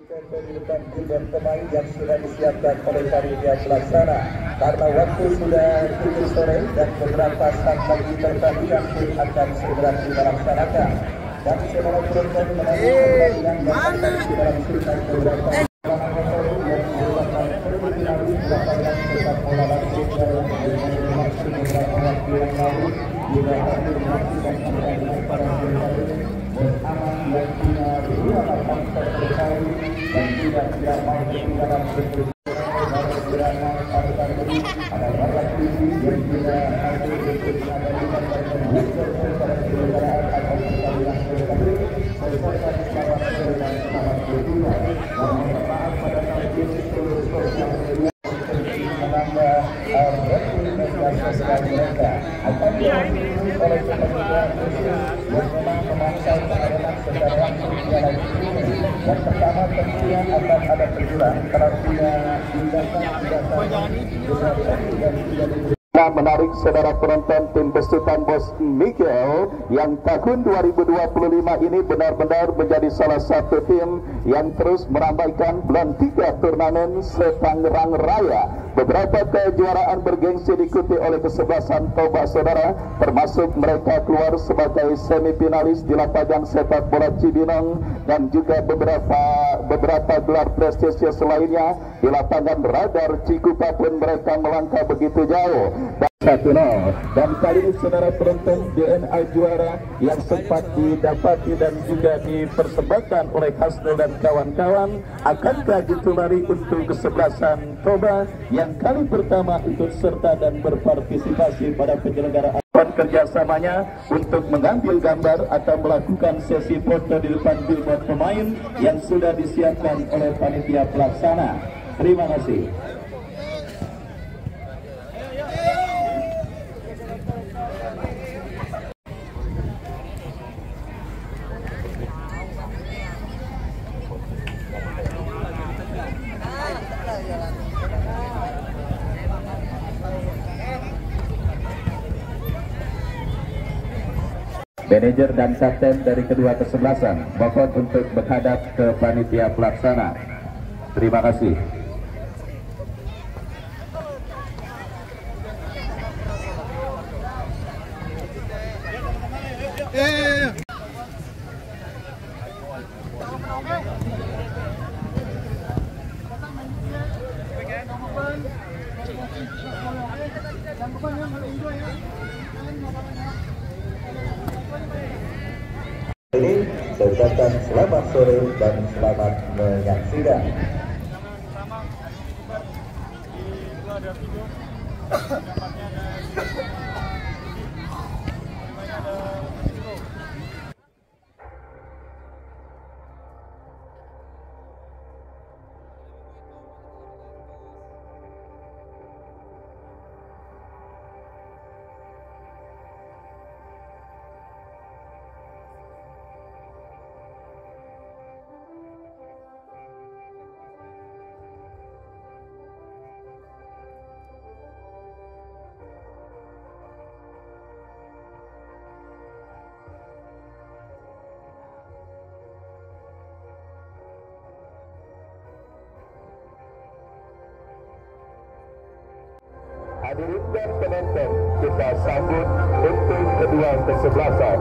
Di depan giliran pemain yang sudah disiapkan oleh panitia pelaksana karena waktu sudah pukul sore dan beberapa saat lagi pertandingan pun akan segera dilaksanakan dan saudara penonton menonton yang akan dilangsungkan beberapa dan tidak mau ketinggalan dan pertama tentunya akan ada pejuang karantina menarik saudara penonton tim besutan Bos Miguel yang tahun 2025 ini benar-benar menjadi salah satu tim yang terus meramaikan bulan 3 turnamen Setangerang Raya. Beberapa kejuaraan bergengsi diikuti oleh kesebelasan Toba saudara, termasuk mereka keluar sebagai semifinalis di lapangan sepak bola Cibinong dan juga beberapa gelar prestisius lainnya di lapangan Radar Cikupa pun mereka melangkah begitu jauh. 1-0 dan kali ini saudara penonton DNA juara yang sempat didapati dan juga dipersembahkan oleh Hasnul dan kawan-kawan akankah ditulari untuk kesebelasan Toba yang kali pertama ikut serta dan berpartisipasi pada penyelenggaraan kerjasamanya untuk mengambil gambar atau melakukan sesi foto di depan billboard pemain yang sudah disiapkan oleh panitia pelaksana. Terima kasih. Manajer dan kapten dari kedua kesebelasan mohon untuk menghadap ke panitia pelaksana. Terima kasih. Ini saya ucapkan selamat sore dan selamat menyaksikan. Hadirin dan penonton, kita sambut untuk kedua kesebelasan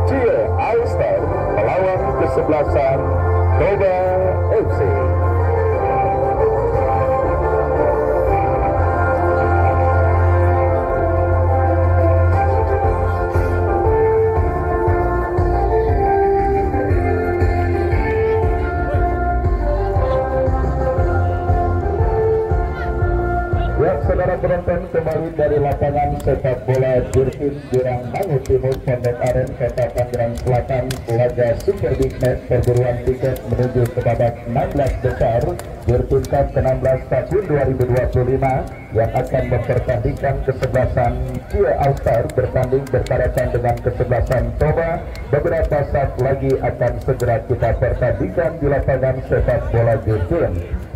Cie All-Star melawan kesebelasan Toba FC. Saudara penonton, kembali dari lapangan sepak bola Jurtin Jurang Mangu Timur Pondok Aren Kota Tangerang Selatan, laga Super Big Match perburuan tiket menuju ke babak 16 besar Jurtin Cup ke-16 tahun 2025 yang akan mempertandingkan kesebelasan Cie All-Star bertanding bertarakan dengan kesebelasan Toba. Beberapa saat lagi akan segera kita pertandingkan di lapangan sepak bola Jurtin.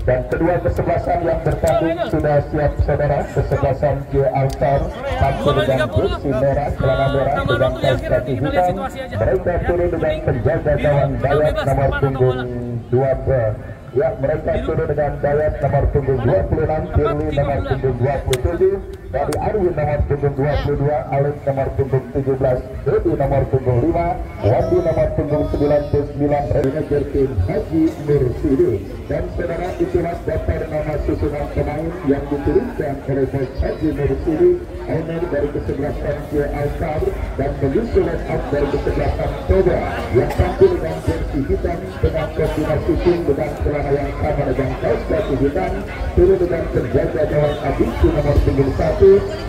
Dan kedua kesebelasan yang bertanding sudah siap saudara. Kesebelasan J Altar tampil dengan jersey merah, celana merah dengan kaos kaki hitam. Mereka turun dengan penjaga gawang Dayat nomor punggung 2. Ya, mereka turun dengan Dayat nomor punggung 26, Firly nomor punggung 27, dari Arwin nomor punggung 22, Alex nomor punggung 17, Dedi nomor punggung 5, Wandi nomor punggung 99, manajer tim Haji Mursidi. Dan saudara, itulah daftar nama susunan pemain yang diturunkan oleh Bos Haji Mursidi, owner dari kesebelasan J Altar, dan menyusul line up dari kesebelasan Toba yang tampil dengan jersey hitam dengan kombinasi tim dengan celana yang sama dengan kaos kaki hitam, turun dengan penjaga gawang Abinci nomor punggung 1,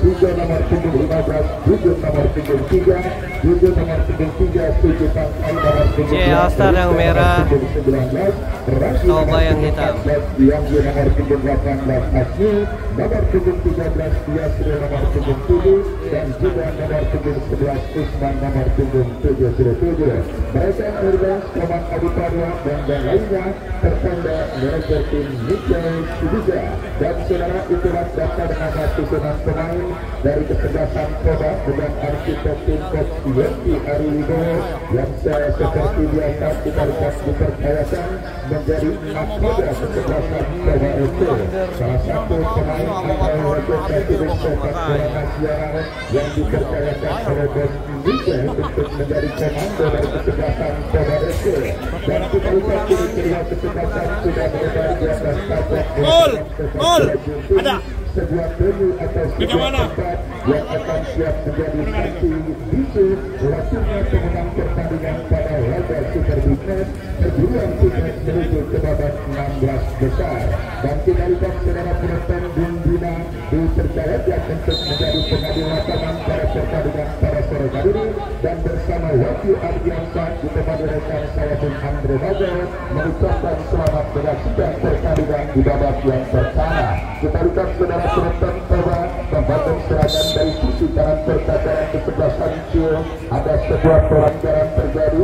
3 nomor punggung 15, 7 nomor punggung 3, 7 nomor punggung 3, 7 pangkai nomor punggung 2, Altar yang merah, 19, Toba yang hitam, yang nomor punggung 18 Asmi, nomor punggung 13 Yasri nomor punggung 7, dan juga nomor punggung 11 Usman nomor punggung 77. Mereka Urban, Komang Adiparwa dan lainnya tertanda manajer tim Michael Sidiza. Dan saudara, itulah daftar nama susunan pemain dari kesebelasan Toba dengan arsitek tim coach Yenti Ariwibowo yang seperti biasa kita lihat dipercayakan menjadi mahkota kesebelasan Toba FC. Salah satu pemain atau representatif sepak bola nasional yang dipercayakan oleh Bos Michael untuk menjadi komando dari kesebelasan Toba FC. Dan kita lihat kini kedua kesebelasan sudah berada di atas tabrak ada sebuah venue atau sebuah tempat yang akan siap menjadi saksi bisu lakunya pemenang pertandingan pada laga Super Business perguruan fitness menuju ke babak 16 besar. Dan kita lihat saudara penonton Bunda dipercayakan untuk menjadi pengadil lapangan pada pertandingan pada sore hari ini, dan bersama wakil Ardiansa ditemani rekan saya Bung Andre Bajo mengucapkan selamat menyaksikan pertandingan di babak yang pertama. Kita lihat saudara penonton Toba membangun serangan dari sisi kanan pertahanan kesebelasan Cio. Ada sebuah pelanggaran terjadi.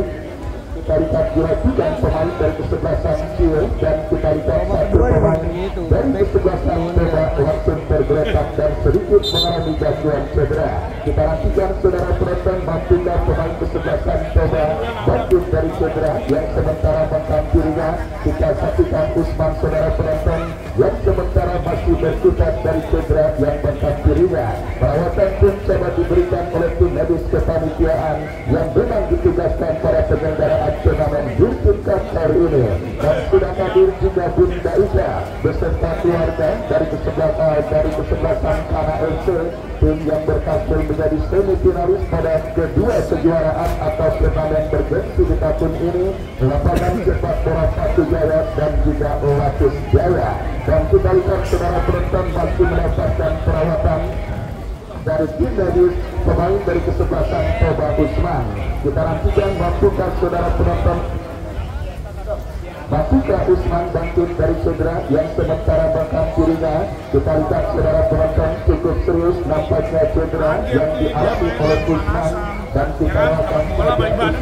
Kita lihat dilakukan pemain dari kesebelasan Cio, dan kita lihat satu pemain dari kesebelasan Toba langsung tergeletak dan sedikit mengalami gangguan cedera. Kita nantikan saudara penonton bantuan pemain kesebelasan Toba bangkit dari cedera yang sementara mengkampirinya. Kita saksikan Usman saudara penonton yang sementara masih berkutat dari cedera yang mengkampirinya. Perawatan pun coba diberikan oleh tim medis kepanitiaan yang memang ditugaskan pada penyelenggaraan turnamen Jurkin Cup hari ini. Dan sudah hadir juga Bunda Isa beserta keluarga dari kesebelasan Kana FC, tim yang berhasil menjadi semifinalis pada kedua kejuaraan atau turnamen bergengsi di tahun ini, lapangan sepak bola Satu Jaya dan juga Lapis Jaya. Dan kita lihat saudara penonton masih mendapatkan perawatan dari tim medis pemain dari kesebelasan Toba Usman. Kita nantikan mampukah saudara penonton Mampukah Usman bangkit dari cedera yang sementara mengkampirinya. Kita lihat saudara penonton cukup serius nampaknya cedera yang dialami oleh Usman, dan kita lakukan Usman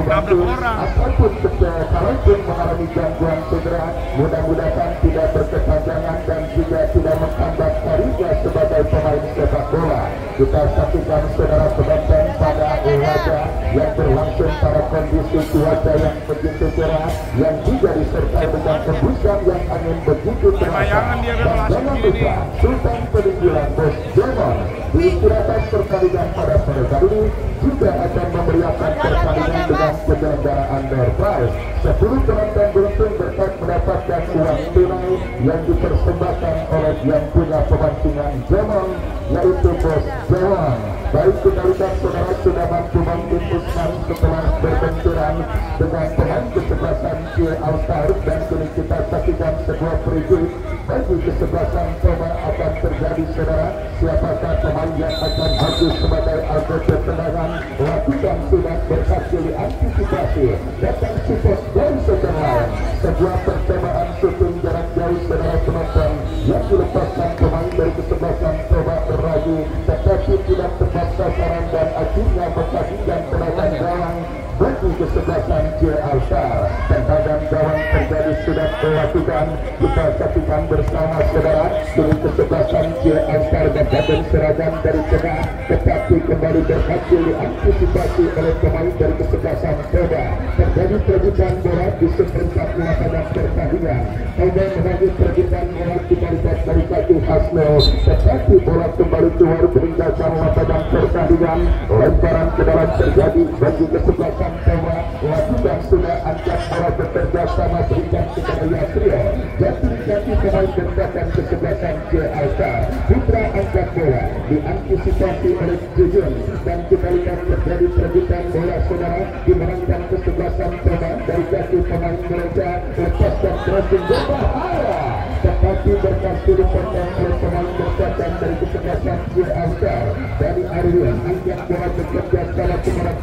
bantu apapun kecil kalaupun mengalami gangguan cedera, mudah-mudahan tidak berkepanjangan dan juga tidak menghambat karirnya sebagai pemain sepak bola. Kita saksikan saudara penonton pada laga yang berlangsung pada kondisi cuaca yang begitu cerah yang juga disertai dengan hembusan yang angin begitu terasa. Dan jangan lupa Sultan Peninggalan Bos Demon di istirahat pertandingan pada sore hari ini juga akan memeriahkan pertandingan dengan penyelenggaraan door prize. 10 penonton beruntung berhak mendapatkan uang tunai yang dipersembahkan oleh yang punya pemancingan Demon, yaitu Bos Demon. Baik, kita lihat saudara sudah mampu bangkit Usman setelah berbenturan dengan pemain kesebelasan J Altar, dan kini kita saksikan sebuah preview bagi kesebelasan Toba akan terjadi saudara. Siapakah pemain yang akan maju sebagai anggota tendangan? Lakukan sudah berhasil diantisipasi. Datang support dari second line. Sebuah percobaan syuting jarak jauh saudara penonton yang dilepaskan pemain dari kesebelasan Toba berlaju, tetapi tidak tepat sasaran dan akhirnya membagikan penonton gawang bagi kaki kesebelasan J-Alstar. Tendangan gawang terjadi sudah dilakukan. Kita saksikan bersama saudara dari kesebelasan J-Alstar dan badan serangan dari tengah, tetapi kembali berhasil diantisipasi oleh pemain dari kesebelasan Toba. Terjadi perebutan bola di seperempat lapangan pertandingan. Toba mengambil perebutan bola dibalikan dari kaki Hasno, tetapi bola kembali keluar meninggalkan lapangan pertandingan. Lemparan ke dalam terjadi bagi kesebelasan Toba. Lakukan sudah angkat bola bekerja sama berikan kepada Yasrio. Jati pemain berdasarkan kesebelasan J-Alstar. Putra angkat bola diantisipasi oleh Jujun dan kembalikan terjadi perebutan bola saudara dimenangkan kesebelasan Toba dari kaki pemain mereka. Lepaskan crossing berbahaya, tetapi berkasi dipotong oleh pemain berdasarkan dari kesebelasan J-Alstar. Dari Arwin angkat bola bekerja sama kepada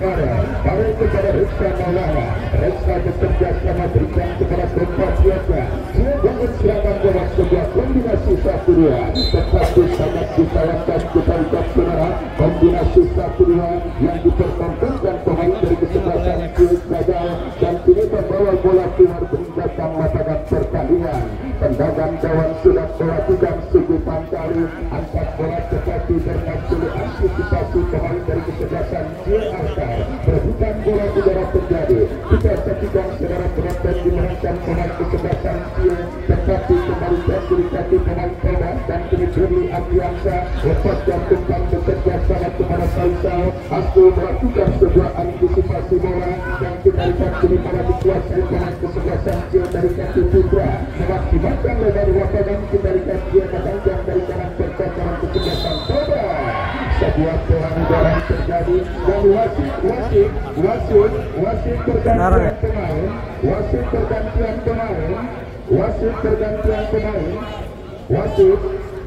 Farel kepada Reksa Maulana. Reksa bekerja sama berikan kepada Kompas Biasa. Dia bangun serangan bola sebuah kombinasi 1-2, tetapi sangat disayangkan kita lihat saudara kombinasi 1-2 yang dipertontonkan pemain dari kesebelasan gagal dan kini membawa bola keluar meninggalkan lapangan pertandingan. Tendangan gawang sudah dilakukan Sugi Pantari, angkat bola tetapi berhasil antisipasi pemain dari kesebelasan J-Alstar. Perebutan bola udara terjadi. Kita saksikan saudara penonton dimenangkan pemain kesebelasan J, tetapi kembali dari kaki pemain Toba dan kini Firly Apriansa lepas jantungkan bekerja sama kepada Faisal. Hasno melakukan sebuah antisipasi bola dan kita lihat kini pada dikuasai pemain kesebelasan J dari kaki Putra mengakibatkan lebar lapangan. Kita lihat dia memanjang dari kanan pertahanan kesebelasan Toba. Sebuah pelanggaran terjadi dan wasit pergantian pemain. Wasit pergantian pemain.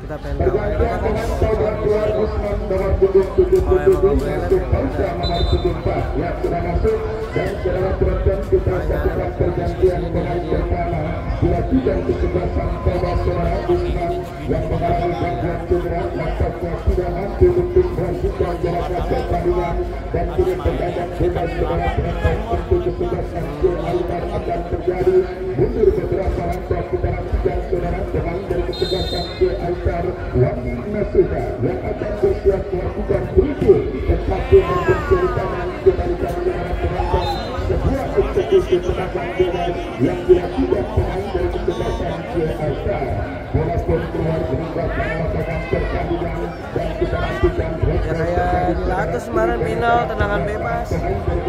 Pergantian pemain Toba keluar Usman nomor punggung 77 masuk Faisal nomor 74 yang sudah masuk. Dan saudara penonton kita saksikan pergantian pemain pertama dilakukan kesebelasan Toba saudara Usman yang mengalami gangguan cedera nampaknya tidak mampu untuk melanjutkan jalannya pertandingan dan kini berdagang bebas saudara penonton untuk kesebelasan J-Alstar akan terjadi mundur beberapa langkah. Kita nantikan saudara pemain dari kesebelasan J-Alstar Wandi Nasuha yang akan bersiap melakukan berikut tetapi membenci tangan kembalikan saudara penonton sebuah eksekusi tendangan bebas yang dilakukan pemain dari kesebelasan J-Alstar. Bola pun keluar meninggalkan lapangan pertandingan dan kita nantikan kayak di atas kemarin final tendangan bebas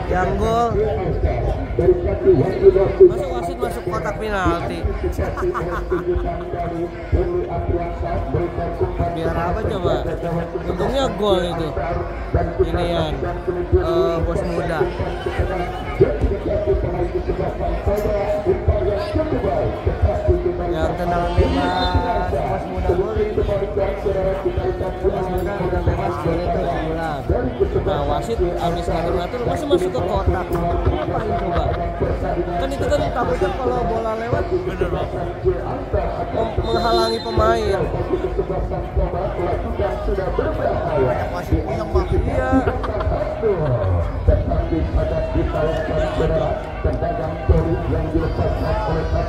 yang gol masuk wasit masuk kotak penalti. Biar apa coba, untungnya gol itu inian bos muda yang tendangan bebas bos muda golin. Bos muda tendangan bebas golin itu sebulan. Nah wasit habis ngatur-ngatur masih masuk ke kotak. Ngapain coba? Kan itu kan takutnya kalau bola lewat menghalangi pemain. Iya.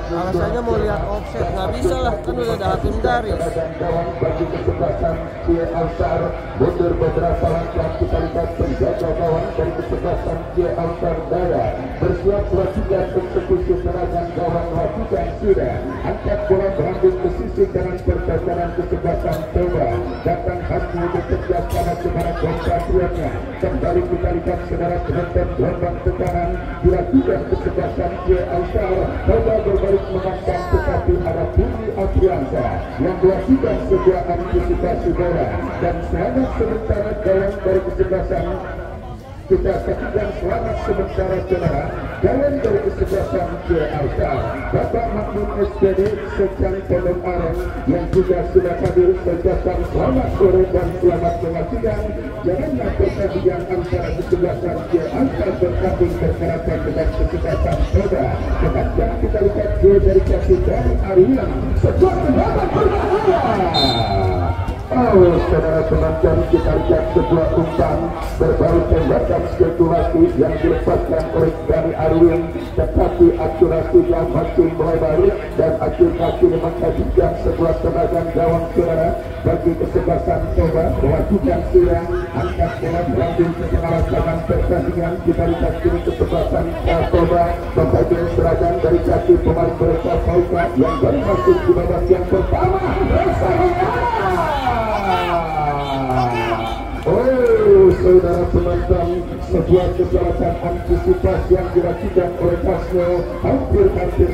Alasannya mau lihat offset, nggak bisa lah, kan udah ada hakim garis. Mundur beberapa langkah kita lihat penjaga gawang dari kesebelasan J-Alstar Daya bersiap melakukan eksekusi serangan gawang lakukan sudah. Angkat bola berambut ke sisi kanan pertahanan kesebelasan Toba. Datang Hasno bekerja sama kepada kompatriotnya. Kembali kita lihat saudara penonton gelombang tekanan dilakukan kesebelasan J-Alstar. Toba berbalik mengangkat tetapi ada Firly Apriansa yang melakukan sebuah antisipasi bola dan selamat sementara gawang dari kesebelasan. Kita saksikan selamat sementara saudara gawang dari kesebelasan J-Alstar Bapak Mahmud SPD Secang Pondok Aren yang juga sudah hadir. Ucapkan selamat sore dan selamat menyaksikan jalannya pertandingan antara kesebelasan J-Alstar bertanding berhadapan dengan kesebelasan Toba. Sepanjang kita lihat gol dari kaki dari Arwin, sebuah tendangan berbahaya Oh, saudara penonton, kita lihat sebuah umpan berbau tembakan spekulasi yang dilepaskan oleh Gani Arwin, tetapi akurasinya makin melebar dan akhir-akhir menghadirkan sebuah serangan gawang saudara bagi kesebelasan Toba. Melakukan serang angkat bola berlanjut ke tengah lapangan pertandingan. Kita lihat kini kesebelasan Toba membagian serangan dari kaki pemain mereka Fauka yang baru masuk di babak yang pertama. Oh, saudara penonton, sebuah kesalahan antisipasi yang dilakukan oleh Kasno hampir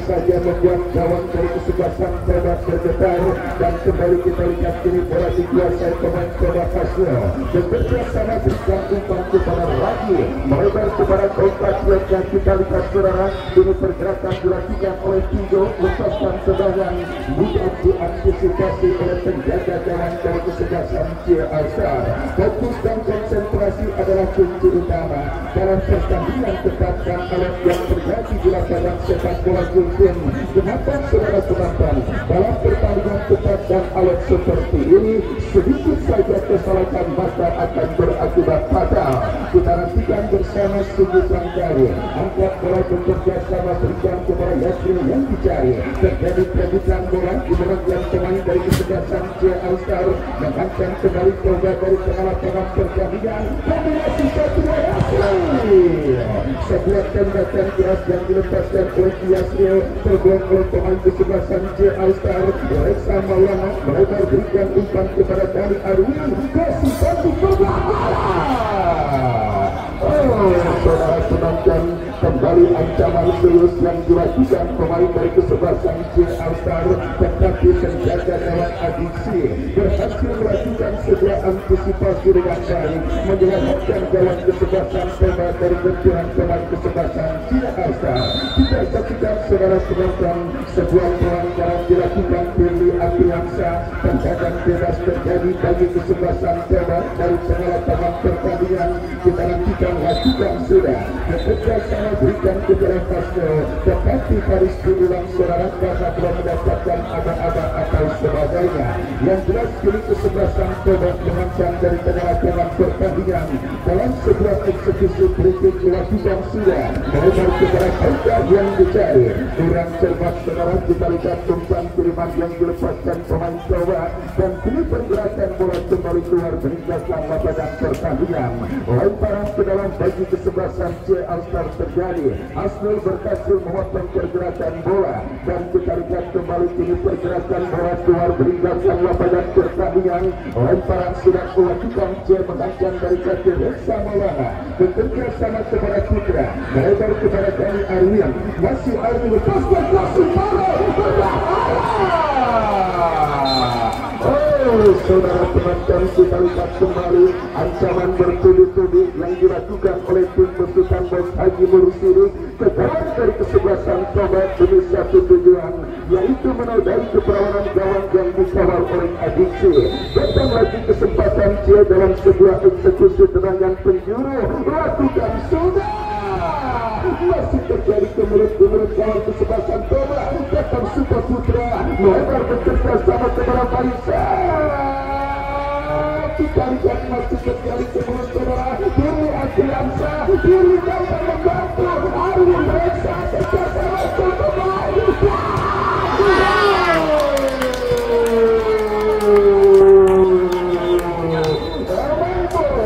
saja membuat gawang dari kesebelasan Toba bergetar, dan kembali kita lihat kini bola dikuasai pemain Toba Kasno. Bekerja sama berikan umpan kepada Ragi, melebar kepada kontak yang kita lihat saudara. Ini pergerakan dilakukan oleh Tigo, lepaskan serangan bukan diantisipasi oleh penjaga gawang dari kesebelasan CSR. Fokus dan konsentrasi adalah kunci utama dalam pertandingan ketat dan alat yang terjadi di lapangan sepak bola Gultim. Kenapa saudara penonton, dalam pertandingan ketat dan alat seperti ini sedikit saja kesalahan maka akan berakibat fatal. Kita nantikan bersama Sugi Sangkari, angkat bola bekerja sama berikan kepada Yasril yang dicari. Terjadi perebutan bola di bagian pemain dari kesebelasan CSR, mengangkat kembali Toba dari tengah lapangan pertandingan. Kombinasi kedua sebuah tembakan keras yang dilepaskan oleh Yasril, terbuang oleh pemain kesebelasan CSR. Reksa Maulana melebar berikan umpan kepada Dani Arwin, kasih satu saudara penonton, kembali ancaman serius yang dilakukan pemain dari kesebelasan CSR, tetapi penjaga gawang adiksi berhasil melakukan sebuah antisipasi dengan baik, menyelamatkan gawang kesebelasan Toba dari benturan pemain kesebelasan CSR. Kita saksikan saudara penonton, sebuah pelanggaran dilakukan Firly Apriansa, tendangan bebas terjadi bagi kesebelasan Toba dari tengah lapangan pertandingan. Kita nantikan lakukan sudah bekerja sama berikan kepada Kasno, tetapi harus diulang saudara karena belum mendapatkan aba-aba atau sebagainya. Yang jelas kini kesebelasan Toba mengancam dari tengah lapangan pertandingan. Dalam sebuah eksekusi berikut dilakukan sudah melebar kepada Kauka yang dicari. Kurang cermat saudara, kita lihat umpan kiriman yang dilepaskan pemain Toba, dan kini pergerakan bola kembali keluar meninggalkan lapangan pertandingan. Lemparan ke dalam bagi kesebelasan CSR terjadi. Asnul berhasil memotong pergerakan bola, dan kita lihat kembali kini pergerakan bola keluar meninggalkan lapangan pertandingan. Lemparan sudah dilakukan mengancam dari kaki Reksa Maulana, bekerja sama kepada Putra, melebar kepada Dani Arwin, masih Arwin lepaskan langsung saudara penonton, kita lihat kembali ancaman bertubi-tubi yang dilakukan oleh tim besutan Bos Haji Mursiri ke gawang dari kesebelasan Toba demi satu tujuan, yaitu menodai keperawanan gawang yang dikawal oleh adiksi. Datang lagi kesempatan Cia dalam sebuah eksekusi tendangan penjuru, lakukan sudah. Masih terjadi kemulut-kemulut gawang kesebelasan Toba. Datang Super Putra melebar bekerja sama kepada Marisa. Kita lihat masih terjadi kemulut saudara. Diri Apriansa, diri dapat membantu Arwin Reksa bekerja sama Toba.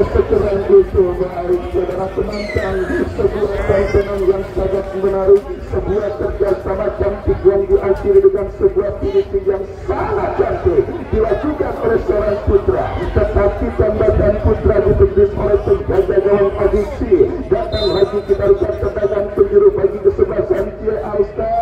Sekarang itu baik saudara penonton, sebuah tontonan yang sangat menarik, sebuah kerjasama cantik yang diakhiri dengan sebuah finishing yang sangat cantik dilakukan oleh seorang Putra, tetapi tembakan Putra ditembus oleh penjaga gawang adiksi. Datang lagi kita lihat tendangan penjuru bagi kesebelasan CSR.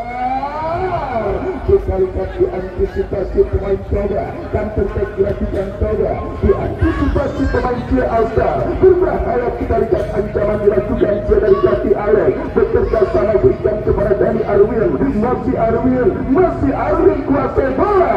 Kita lihat diantisipasi pemain Toba, dan terkait dilakukan Toba, diantisipasi pemain CSR. Berbahaya, kita lihat ancaman dilakukan dari kaki Alek, bekerja sama berikan kepada Dani Arwin, masih Arwin kuasai bola.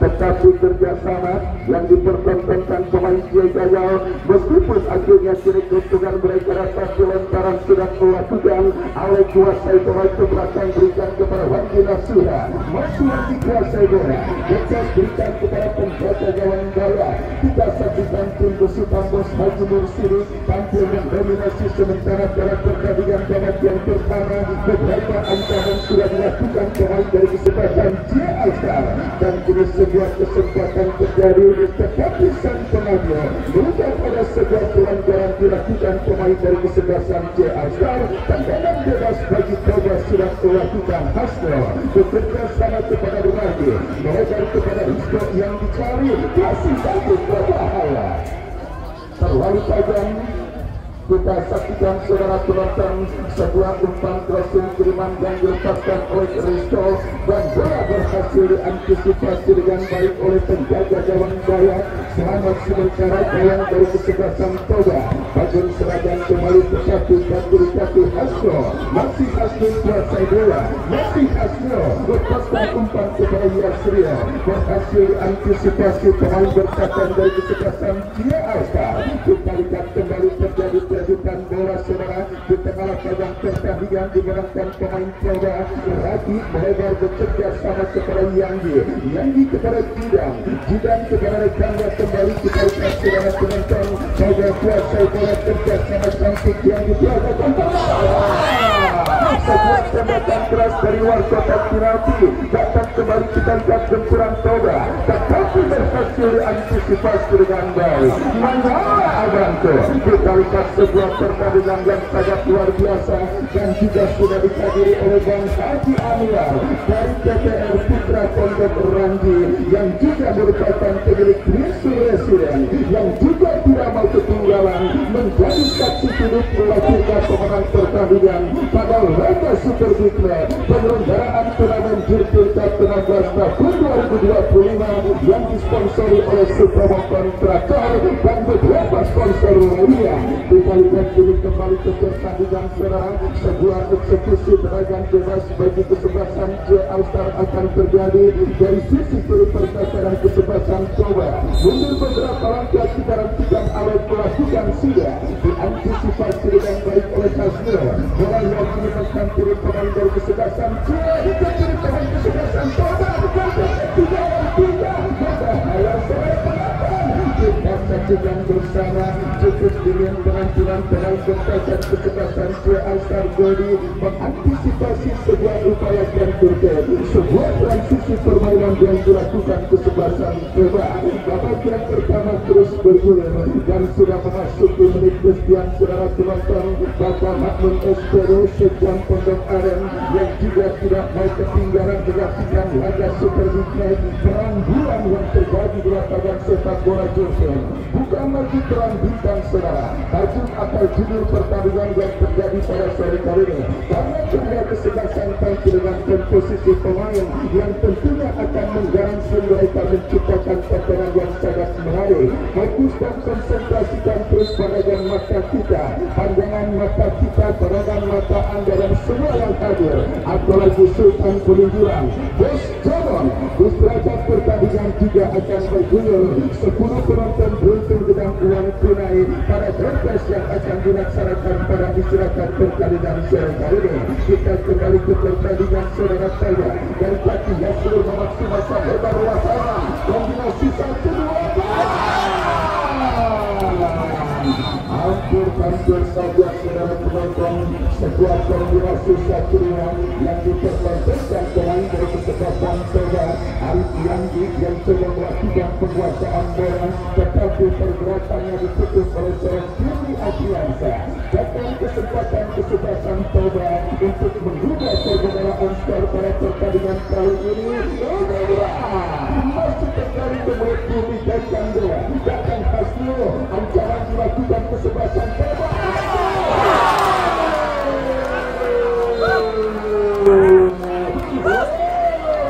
tetapi kerjasama yang dipertontonkan pemain Jaya meskipun akhirnya kini keuntungan mereka rata pelontaran sudah melakukan oleh kuasai pemain ke belakang berikan kepada Wandi Nasuha masih lagi kuasai bola Becas berikan kepada penjaga gawang Jaya. Kita saksikan tim Besi Tambos Haji Mursiri tampil mendominasi sementara dalam pertandingan babak yang pertama beberapa ancaman sudah dilakukan pemain dari kesempatan J-Alstar dan kini sebuah kesempatan terjadi tetapi sang pengambil bukan pada sebuah pelanggaran dilakukan pemain dari kesebelasan J-Alstar. Tendangan bebas bagi Toba sudah melakukan Hasno bekerja sama kepada Rumadi melebar kepada Rizko yang dicari masih satu berbahaya terlalu tajam. Kita saksikan saudara penonton sebuah umpan crossing kiriman yang dilepaskan oleh Risto dan bola berhasil diantisipasi dengan baik oleh penjaga gawang Jaya. Selamat sementara gawang dari kesebelasan Toba bagian seragam kembali bersatu dan berkati Hasno masih Hasno kuasai bola masih Hasno lepaskan umpan kepada Yasria berhasil diantisipasi pemain berkatan dari kesebelasan Jaya Alstar. Kita lihat kembali terjadi kedudukan bola saudara di tengah lapangan pertandingan dimenangkan pemain Toba. Ragi melebar bekerja sama kepada Yanggi kepada Jidan kepada rekannya kembali kita lihat saudara penonton Toba kuasai bola kerja sama cantik Yanggi pelagakan sebuah tembakan keras dari luar kotak penalti datang kembali kita lihat gempuran Toba tetapi berhasil diantisipasi dengan baik. Manala Abanto kita lihat sebuah pertandingan yang sangat luar biasa dan juga sudah dihadiri oleh Bang Haji Anwar dari TPR Putra Pondok Ranji yang juga merupakan pemilik Kristu Residen yang juga tidak mau ketinggalan menjadi saksi hidup melakukan pemenang pertandingan pada laga Super Big Match penyelenggaraan turnamen Jurtil Cup 16 tahun 2025 yang disponsori oleh Sutomo Kontraktor dan beberapa sponsor lainnya. Kita lihat kini kembali ke pertandingan saudara sebuah eksekusi tendangan bebas bagi kesebelasan J-Alstar akan terjadi dari sisi kiri pertahanan kesebelasan Toba mundur beberapa langkah kita rantikan oleh melakukan sida diantisipasi dengan baik oleh Hasno bola yang dimainkan kiri pemain dari kesebelasan J-Alstar kiri pemain kesebelasan Toba tidak berbahaya kita saksikan bersama cukup dengan penampilan pemain bertahan kesebelasan J-Alstar Godi mengantisipasi sebuah upaya yang terjadi sebuah transisi permainan yang dilakukan kesebelasan Toba. Babak yang pertama terus bergulir dan sudah memasuki menit kesekian saudara penonton Bapak Makmun SPD Sekwan Pondok Aren yang juga tidak mau ketinggalan menyaksikan laga Super Big Match perang bulan yang terjadi di lapangan sepak bola Johnson. Bukan lagi perang bintang saudara, tajuk atau judul pertandingan yang terjadi pada sore kali ini karena kedua kesebelasan tampil dengan komposisi pemain yang tentunya akan menggaransi mereka menciptakan pertandingan yang sangat menarik. Fokus dan konsentrasikan terus pandangan mata kita, pandangan mata anda dan semua yang hadir, apalagi Sultan Pelunjuran Bos Jabon. Bus pertandingan juga akan bergulir 10 penonton beruntung dengan uang tunai pada kontes yang akan dilaksanakan pada istirahat pertandingan sore kali ini. Kita kembali ke pertandingan saudara saya dari pelatih Yasrul memaksimalkan lebar lapangan kombinasi 1-2 hampir saja saudara penonton sebuah kombinasi satunya yang dipertontonkan pemain dari kesebelasan Toba Arif Yanggi yang coba melakukan penguasaan bola tetapi pergerakannya diputus oleh seorang Kiri Adriansa. Datang kesempatan kesebelasan Toba untuk mengubah perbedaan skor pada pertandingan kali ini. Masih terjadi kemudian bumi dan bola datang Hasno ancaman dilakukan kesebelasan Toba.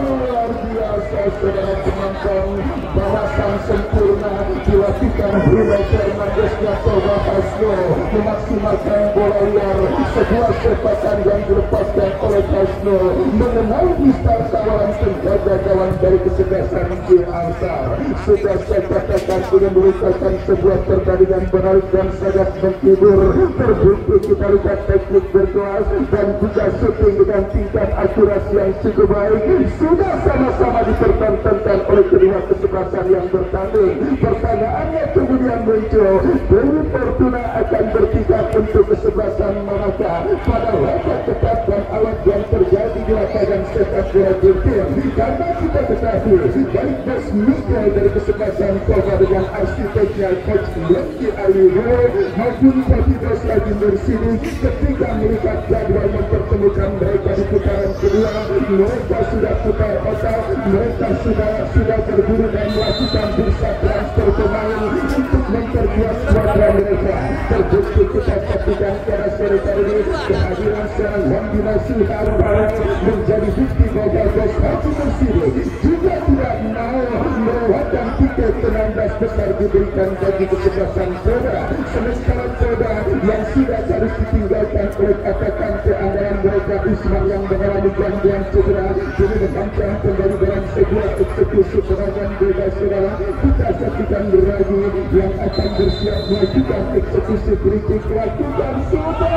Luar biasa saudara penonton, balasan sempurna dilakukan Bruno Fernandes Toba Hasno memaksimalkan bola liar sebuah sepakan yang dilepas dilepaskan oleh Kasno mengenai Mister tawaran penjaga gawang dari kesebelasan J. Alsar. Sudah saya katakan ini merupakan sebuah pertandingan menarik dan sangat menghibur. Terbukti kita lihat teknik berkelas dan juga shooting dengan tingkat akurasi yang cukup baik sudah sama-sama dipertontonkan oleh kedua kesebelasan yang bertanding. Pertanyaannya kemudian muncul, Dewi Fortuna akan berpihak untuk kesebelasan manakah pada laga ketat dan awal yang terjadi di lapangan sepak bola Jepang? Karena kita ketahui baik Bos Miguel dari kesebelasan Toba dengan arsiteknya Coach Lucky Ayuwo maupun Kopi Bos lagi bersini ketika melihat jadwal mempertemukan mereka di putaran kedua, mereka sudah putar otak, mereka sudah berburu dan melakukan bursa transfer pemain untuk memperkuat skuadra mereka. Terbukti kita saksikan pada sore kali ini kehadiran seorang kombinasi Harun menjadi bukti bahwa Bos Haji bersini juga tidak mau melewatkan tiket 16 besar diberikan bagi kesebelasan Toba. Sementara Toba yang sudah harus ditinggalkan oleh katakan keanggaran mereka Usman yang mengalami gangguan cedera kini mengancam kembali dalam sebuah eksekusi serangan bebas saudara. Kita saksikan lagi yang akan bersiap melakukan eksekusi kritik lakukan sudah.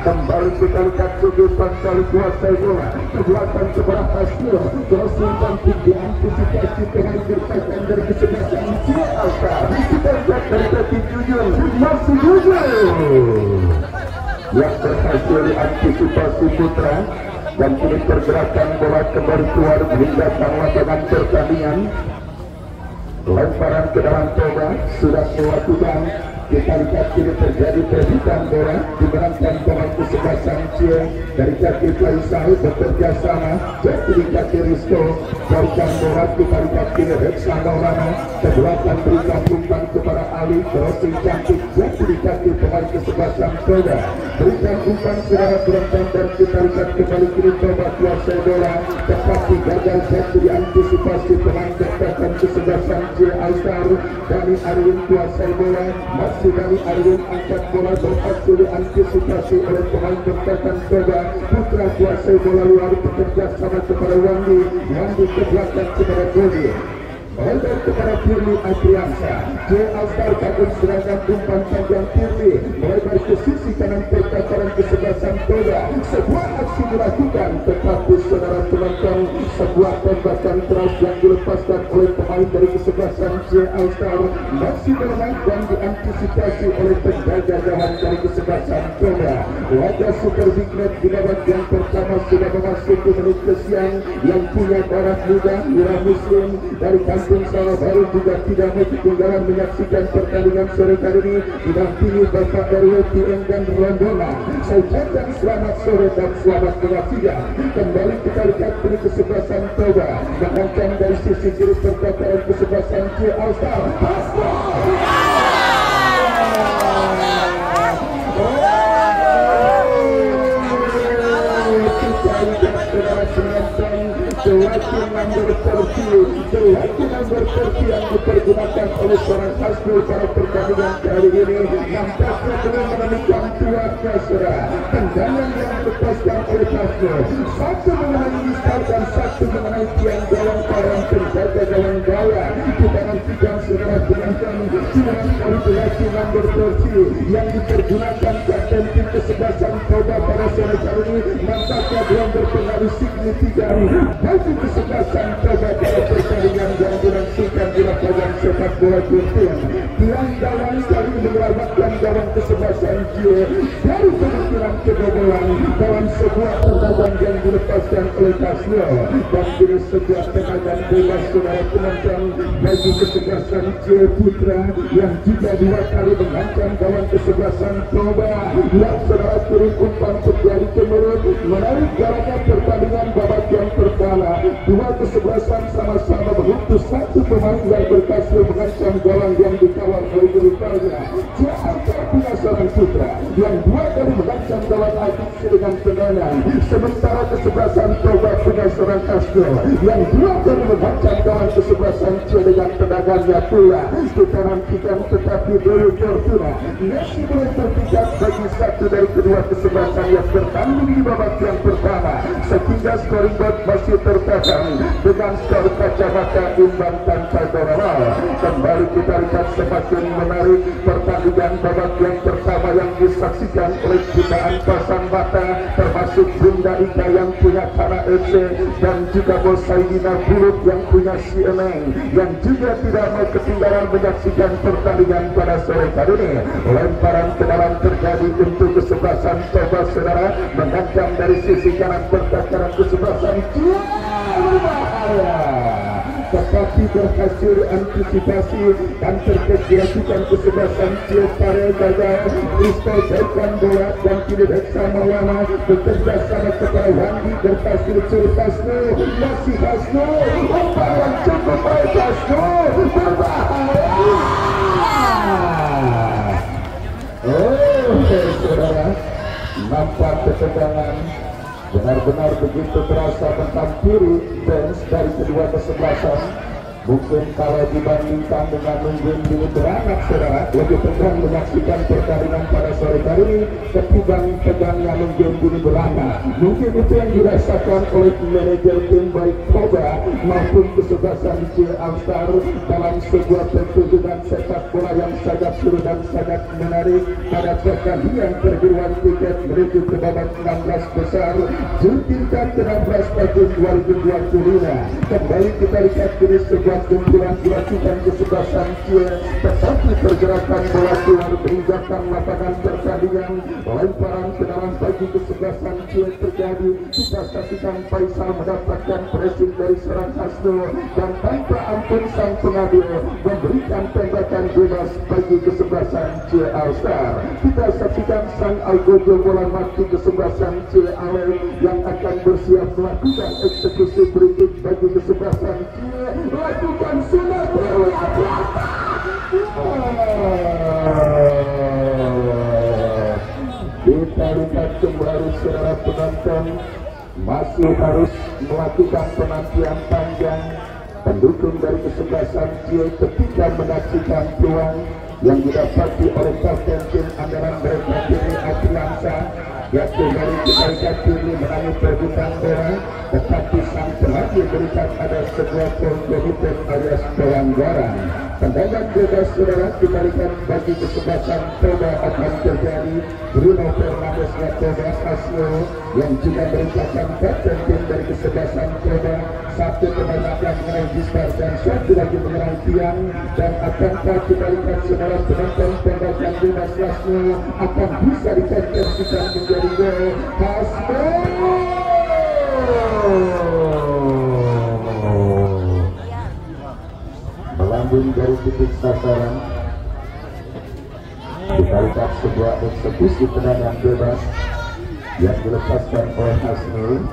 Kembali kita lihat sudut pantai kuasa bola kebelakang sebelah Hasnul crossing cantik diantisipasi dengan bertahan dari kesebelasan J. Alsar. Kita lihat dari kaki Jujun masih Jujun yang berhasil diantisipasi Putra dan kini pergerakan bola kembali keluar hingga lapangan pertandingan. Lemparan ke dalam Toba sudah melakukan. Kita lihat kini terjadi perhitungan bola dimenangkan pemain kesebelasan Cie dari kaki Faisal bekerja sama dari kaki Risto berikan bola. Kita lihat kini Reksa Maulana kebelakang berikan umpan kepada Ali crossing cantik dari kaki pemain kesebelasan Toba berikan umpan secara berontak dan kita lihat kembali kini Toba kuasai bola tetapi gagal jatuh diantisipasi pemain bertahan kesebelasan Cie Alsar. Dari Arwin kuasai bola masih dari Arwin angkat bola berhasil diantisipasi oleh pemain bertahan Toba. Putra kuasai bola luar bekerja sama kepada Wandi ke belakang kepada Goli Melebar kepada Firly Adriansa. J. Alsar takut serangan umpan panjang Firly melebar ke sisi kanan pertahanan kesebelasan Toba. Sebuah aksi dilakukan tetapi saudara penonton sebuah tembakan keras yang dilepaskan oleh pemain dari kesebelasan J. Alsar masih bermain dan diantisipasi oleh penjaga gawang dari kesebelasan Toba. Laga Super Big Match di babak yang pertama sudah memasuki menit kesian yang punya darah muda Mira Muslim dari Kampung Sawah Baru juga tidak mau ketinggalan menyaksikan pertandingan sore kali ini didampingi Bapak RW dan rombongan. Saya ucapkan selamat sore dan selamat menyaksikan. Kembali kita lihat dari kesebelasan Toba mengancam dari sisi kiri pertahanan kesebelasan J. Alsar. Nomor 30 yang dipergunakan oleh seorang Hasnul pada pertandingan kali ini nampaknya belum menemukan tuannya saudara. Tendangan yang dilepaskan oleh Hasnul satu mengenai Mister dan satu mengenai tiang gawang para penjaga gawang gawang. Kita nantikan saudara penonton dengan kalkulasi nomor 30 yang dipergunakan kapten tim kesebelasan Toba pada sore kali ini nampaknya belum berpengaruh signifikan bagi kesebelasan Toba pada pertandingan yang dilangsungkan di lapangan sepak bola Jepang. Tiang gawang kali menyelamatkan gawang kesebelasan J dari kemungkinan kebobolan dalam sebuah tendangan yang dilepaskan oleh Kasno dan kini sebuah tendangan bebas saudara penonton bagi kesebelasan J Putra yang juga dua kali mengancam gawang kesebelasan Toba yang saudara turun umpan terjadi kemerut menarik gawangnya pertandingan babak yang pertama. Dua kesebelasan sama-sama memutus satu pemain yang berhasil mengancam gawang yang dikawal oleh rivalnya. J. Alsar punya seorang putra yang dua kali mengancam gawang Adiksi dengan tendangan. Sementara kesebelasan Toba punya seorang Asno yang 2 kali mengancam gawang kesebelasan Cia dengan tendangannya pula. Kita nantikan tetapi Dewi Fortuna masih boleh terpikat bagi satu dari kedua kesebelasan yang bertanding di babak yang pertama, sehingga scoring board masih terpasang dengan skor kacamata imbang tanpa gol. Kembali kita lihat semakin menarik pertandingan babak yang pertama yang disaksikan oleh jutaan pasang mata, termasuk Bunda Ika yang punya Tanah FC dan juga Bos Saidina Bulut yang punya CNN, yang juga tidak mau ketinggalan menyaksikan pertandingan pada sore hari ini. Lemparan ke dalam terjadi untuk kesebelasan Toba, saudara, mengancam dari sisi kanan pertahanan kesebelasan Cia, berbahaya. Tetapi berhasil antisipasi dan terkejadian kesebelasan Cia Pare gagal. Kristo jauhkan bola dan kini Reksa Maulana bekerja sama kepada Wandi berhasil sur Hasno, masih Hasno, lemparan cukup baik Hasno, berbahaya. Saudara, nampak ketegangan benar-benar begitu terasa menghampiri fans dari kedua kesebelasan. Mungkin kalau dibandingkan dengan mungkin dulu beranak, saudara, lebih tegang menyaksikan pertandingan pada sore hari ini ketimbang tegangnya mungkin dulu beranak. Mungkin itu yang dirasakan oleh manajer tim baik Toba maupun kesebelasan Cia All-Star dalam sebuah pertunjukan sepak bola yang sangat seru dan sangat menarik pada pertandingan perguruan tiket menuju ke babak 16 besar Jultinka ke-16 tahun 2025. Kembali kita lihat ini sebuah kumpulan dilakukan kesebelasan Cia, tetapi pergerakan bola keluar meninggalkan lapangan pertandingan. Lemparan ke dalam bagi kesebelasan Cia terjadi. Kita saksikan Faisal mendapatkan pressing dari serang Hasno dan tanpa ampun sang pengadil memberikan tembakan bebas bagi kesebelasan Cia All-Star. Kita saksikan sang algojo bola mati kesebelasan Cia Ale yang akan bersiap melakukan eksekusi berikut bagi kesebelasan Cia. Lakukan sunat bola kita lihat kembali saudara penonton masih harus melakukan penantian panjang. Pendukung dari kesebelasan Cia ketika menyaksikan peluang yang didapati oleh kapten tim andalan mereka Kini Apriansa, yaitu dari kita lihat Kini menangis perebutan bola, tetapi sang pelatih berikan ada sebuah komitmen alias pelanggaran. Tendangan bebas saudara kita lihat bagi kesebelasan Toba akan terjadi. Bruno Fernandes dan Toba Hasno yang juga merupakan kapten tim dari kesebelasan Toba. Satu tendangan mengenai Gisbar dan satu lagi mengenai tiang, dan akankah kita lihat saudara penonton tendangan bebas Hasno akan bisa dikonversikan menjadi gol. Hasno melambung dari titik sasaran. Kita lihat sebuah eksekusi tendangan bebas yang dilepaskan oleh Hasno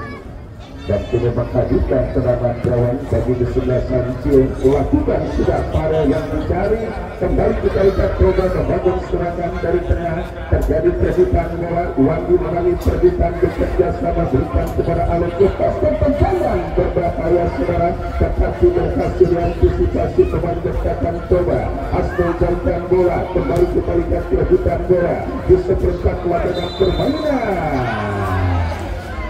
dan kini menghadirkan tendangan gawang bagi kesebelasan Cia. Lakukan sudah para yang mencari. Kembali kita lihat Toba membangun serangan dari tengah, terjadi perbutan bola. Wandi melalui perbutan bekerja sama berikan kepada Alok lepas dan tendangan berbahaya saudara, tetapi berhasil diantisipasi pemain dekatan Toba. Hasno jauhkan bola. Kembali kita lihat perbutan bola di seperempat lapangan permainan.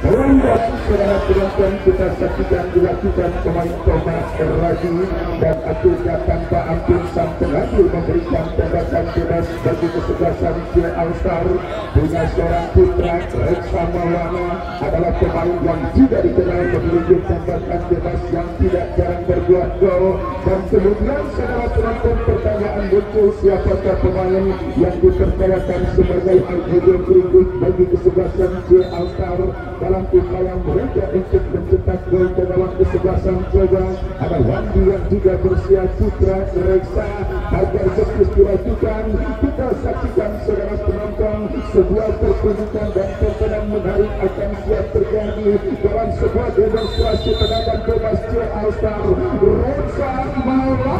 Melambas saudara penonton kita saksikan dilakukan pemain Thomas Erladi dan akhirnya tanpa ampun sang pengadil memberikan tembakan bebas bagi kesebelasan Cia All-Star. Punya seorang putra Reksa Maulana adalah pemain yang juga dikenal memiliki tembakan bebas yang tidak jarang berbuat gol. Dan kemudian saudara penonton pertanyaan muncul, siapakah pemain yang dipercayakan sebagai algojo berikut bagi kesebelasan Cia All-Star dalam upaya mereka untuk mencetak gol ke dalam kesebelasan Toba. Ada Wandi yang juga bersiap putra Reksa agar fokus dilakukan. Kita saksikan saudara penonton sebuah pertunjukan dan pertandingan menarik akan siap terjadi dalam sebuah demonstrasi tendangan bebas Cia All-Star. Reksa Maulana,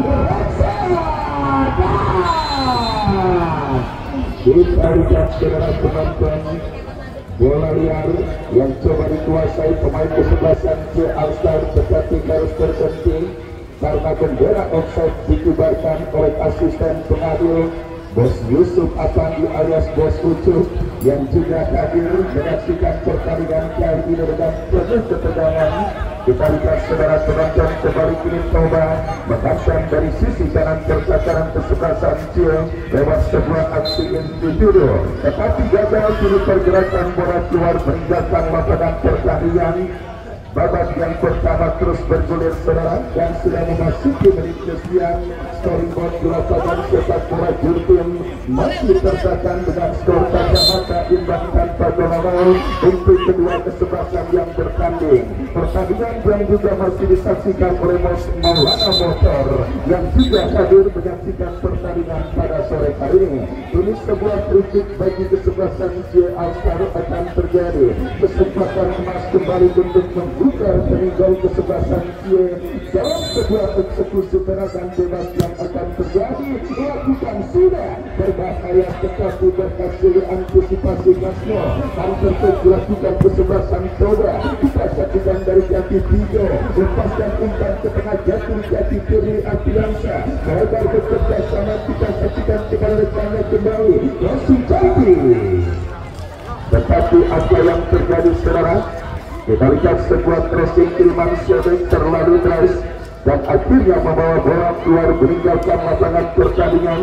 Reksa Maulana. Ditarik saudara penonton. Bola liar yang coba dikuasai pemain kesebelasan C Alstar, tetapi harus terhenti karena bendera offside dikibarkan oleh asisten pengadil Bos Yusuf Apandi alias Bos Ucup yang juga hadir menyaksikan pertandingan kali ini dengan penuh ketegangan. Kita lihat saudara penonton kembali kini coba mengancam dari sisi kanan percakaran kesebelasan Cio lewat sebuah aksi individu, tetapi gagal kini pergerakan bola keluar meninggalkan lapangan pertandingan. Babak yang pertama terus bergulir saudara dan sudah memasuki menit kesekian. Storyboard di lapangan sepak bola Jurtim masih tertekan dengan skor kacamata imbang tanpa gol untuk kedua kesebelasan yang bertanding. Pertandingan yang juga masih disaksikan oleh Maulana Motor yang juga hadir menyaksikan pertandingan pada sore hari ini. Ini sebuah kritik bagi kesebelasan C Alstar akan terjadi. Kesempatan emas kembali untuk membuka peninggal kesebelasan C dalam sebuah eksekusi tendangan bebas yang akan terjadi. Lakukan sudah berbahaya tetapi berhasil antisipasi Kasno. Hal tersebut dilakukan kesebelasan coba. Kita saksikan dari jati tiga lepaskan umpan ke tengah jati kiri Apiansa. Lebar bekerja sama kita saksikan kepada rekannya kembali langsung jati. Tetapi apa yang terjadi saudara? Kita lihat sebuah crossing Ilman Syedek terlalu deras dan akhirnya membawa bola keluar meninggalkan lapangan pertandingan.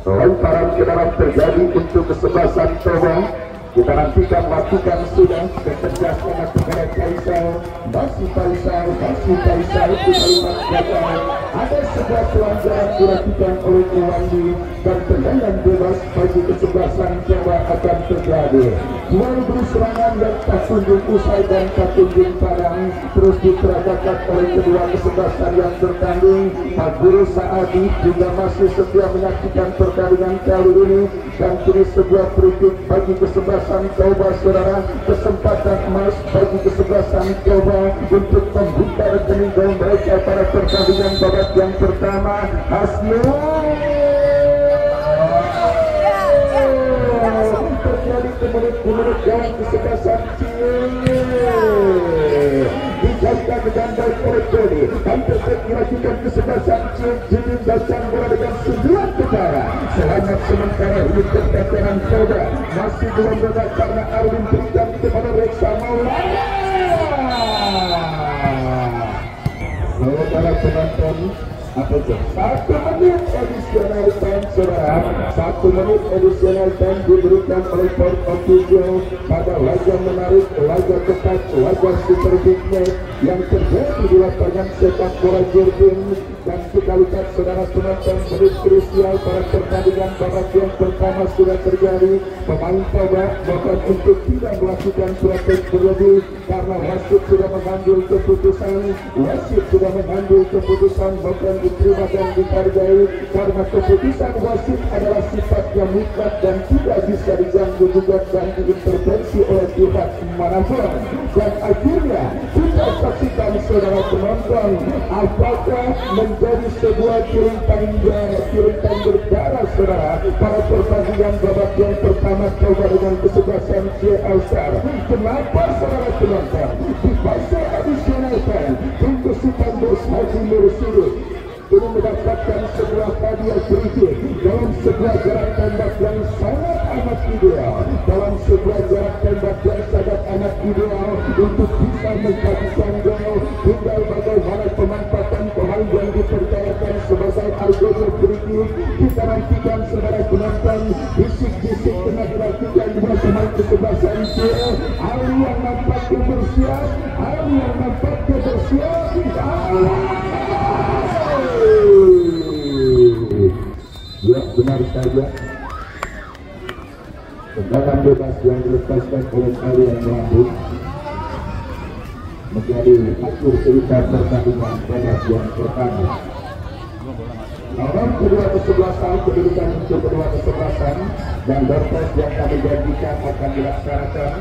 Lemparan ke dalam terjadi untuk kesebelasan coba. Kita nantikan lakukan sudah bekerja sama kepada Faisal. Masih Faisal kita lihat gagal. Ada sebuah pelanggaran dilakukan oleh Iwandi dan tendangan bebas bagi kesebelasan coba akan terjadi. Dua beri serangan dan tak kunjung usai dan tak kunjung padam terus diteragakan oleh kedua kesebelasan yang bertanding. Pak Guru Saadi juga masih setia menyaksikan pertandingan kali ini dan kini sebuah kritik bagi kesebelasan coba saudara. Kesempatan emas bagi kesebelasan coba untuk membuka rekening gol mereka pada pertandingan babak yang pertama. Terjadi menit yang kesebelasan dijaga dengan baik oleh Jody dan dilakukan kesebelasan ditinggalkan bola dengan 9 ketara. Selamat sementara ini keteteran coba masih belum bergerak karena Arwin berikan kepada Reksa Maulana. Saudara penonton, apa itu? 1 menit additional time saudara. 1 menit additional time diberikan oleh Port of Video pada laga menarik, laga ketat, laga super big match yang terjadi di lapangan sepak bola Jurtim. Dan kita lihat saudara penonton menit krusial pada pertandingan babak yang pertama sudah terjadi. Pemain coba bahkan untuk tidak melakukan protes berlebih karena wasit sudah mengambil keputusan. Wasit sudah mengambil keputusan bahkan diterima dan dihargai karena keputusan wasit adalah sifatnya mutlak dan tidak bisa diganggu gugat dan diintervensi oleh pihak manapun. Dan akhirnya kita saksikan saudara penonton apakah menjadi sebuah cerita berdarah saudara pada pertandingan babak yang pertama coba dengan kesebelasan C Alstar. Kenapa saudara penonton di fase additional time untuk Sultan Bos Haji Mersidus ini mendapatkan sebuah hadiah berikut dalam sebuah jarak tembak yang sangat amat ideal, dalam sebuah jarak tembak yang sangat amat ideal untuk bisa menghabiskan gol. Tinggal bagaimana pemanfaatan pemain yang dipercayakan sebagai algoritma berikut. Kita nantikan saudara penonton bisik-bisik tengah dilakukan dua pemain kesebelasan CL. Ali yang nampaknya bersiap, ya benar saja. Tendangan bebas yang dilepaskan oleh kalian melambung menjadi akhir cerita pertandingan babak yang pertama. Nomor kedua kesebelasan, kedudukan untuk kedua kesebelasan dan doorpress yang kami janjikan akan dilaksanakan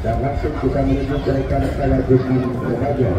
dan langsung kita menuju ke rekan saya Jepang Raja.